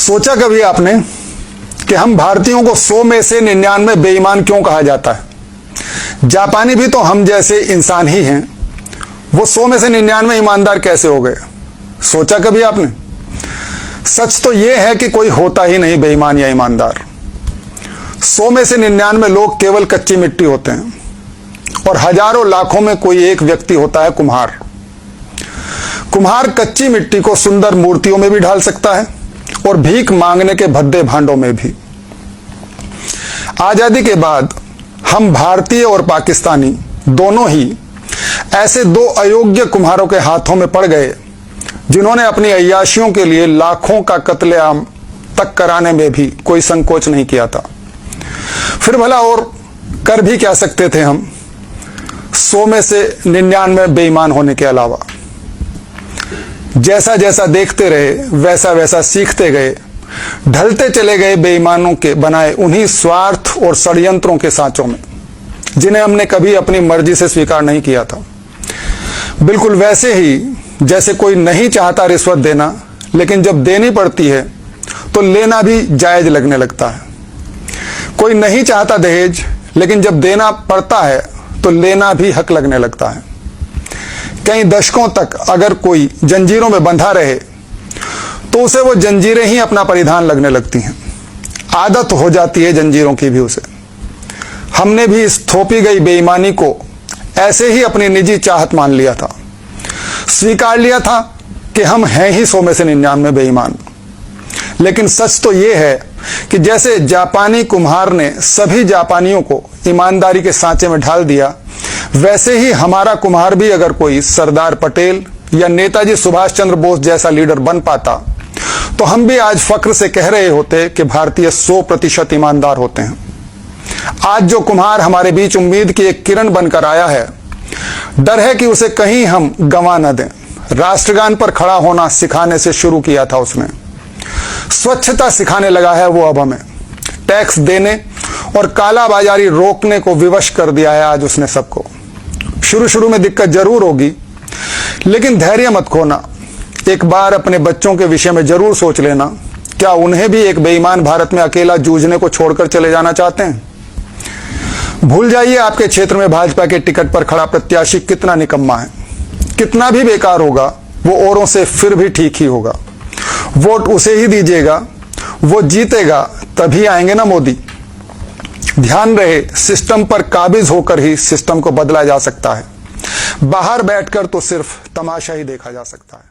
सोचा कभी आपने कि हम भारतीयों को 100 में से 99 बेईमान क्यों कहा जाता है? जापानी भी तो हम जैसे इंसान ही हैं, वो 100 में से 99 ईमानदार कैसे हो गए? सोचा कभी आपने? सच तो यह है कि कोई होता ही नहीं बेईमान या ईमानदार। 100 में से 99 लोग केवल कच्ची मिट्टी होते हैं और हजारों लाखों में कोई एक व्यक्ति होता है कुम्हार। कुम्हार कच्ची मिट्टी को सुंदर मूर्तियों में भी ढाल सकता है और भीख मांगने के भद्दे भांडों में भी। आजादी के बाद हम भारतीय और पाकिस्तानी दोनों ही ऐसे दो अयोग्य कुम्हारों के हाथों में पड़ गए जिन्होंने अपनी अय्याशियों के लिए लाखों का कत्लेआम तक कराने में भी कोई संकोच नहीं किया था। फिर भला और कर भी क्या सकते थे हम 100 में से 99 बेईमान होने के अलावा? जैसा जैसा देखते रहे वैसा वैसा सीखते गए, ढलते चले गए बेईमानों के बनाए उन्हीं स्वार्थ और षड्यंत्रों के सांचों में जिन्हें हमने कभी अपनी मर्जी से स्वीकार नहीं किया था। बिल्कुल वैसे ही जैसे कोई नहीं चाहता रिश्वत देना, लेकिन जब देनी पड़ती है तो लेना भी जायज लगने लगता है। कोई नहीं चाहता दहेज, लेकिन जब देना पड़ता है तो लेना भी हक लगने लगता है। कई दशकों तक अगर कोई जंजीरों में बंधा रहे तो उसे वो जंजीरें ही अपना परिधान लगने लगती हैं। आदत हो जाती है जंजीरों की भी उसे। हमने भी इस थोपी गई बेईमानी को ऐसे ही अपनी निजी चाहत मान लिया था, स्वीकार लिया था कि हम हैं ही 100 में से 99 बेईमान। लेकिन सच तो यह है कि जैसे जापानी कुम्हार ने सभी जापानियों को ईमानदारी के सांचे में ढाल दिया, वैसे ही हमारा कुम्हार भी अगर कोई सरदार पटेल या नेताजी सुभाष चंद्र बोस जैसा लीडर बन पाता तो हम भी आज फक्र से कह रहे होते कि भारतीय 100% ईमानदार होते हैं। आज जो कुम्हार हमारे बीच उम्मीद की एक किरण बनकर आया है, डर है कि उसे कहीं हम गंवा न दें। राष्ट्रगान पर खड़ा होना सिखाने से शुरू किया था उसने, स्वच्छता सिखाने लगा है वो अब हमें। टैक्स देने और काला बाजारी रोकने को विवश कर दिया है आज उसने सबको। शुरू में दिक्कत जरूर होगी, लेकिन धैर्य मत खोना। एक बार अपने बच्चों के विषय में जरूर सोच लेना, क्या उन्हें भी एक बेईमान भारत में अकेला जूझने को छोड़कर चले जाना चाहते हैं? भूल जाइए आपके क्षेत्र में भाजपा के टिकट पर खड़ा प्रत्याशी कितना निकम्मा है। कितना भी बेकार होगा वो औरों से फिर भी ठीक ही होगा। वोट उसे ही दीजिएगा, वो जीतेगा तभी आएंगे ना मोदी। ध्यान रहे, सिस्टम पर काबिज होकर ही सिस्टम को बदला जा सकता है। बाहर बैठकर तो सिर्फ तमाशा ही देखा जा सकता है।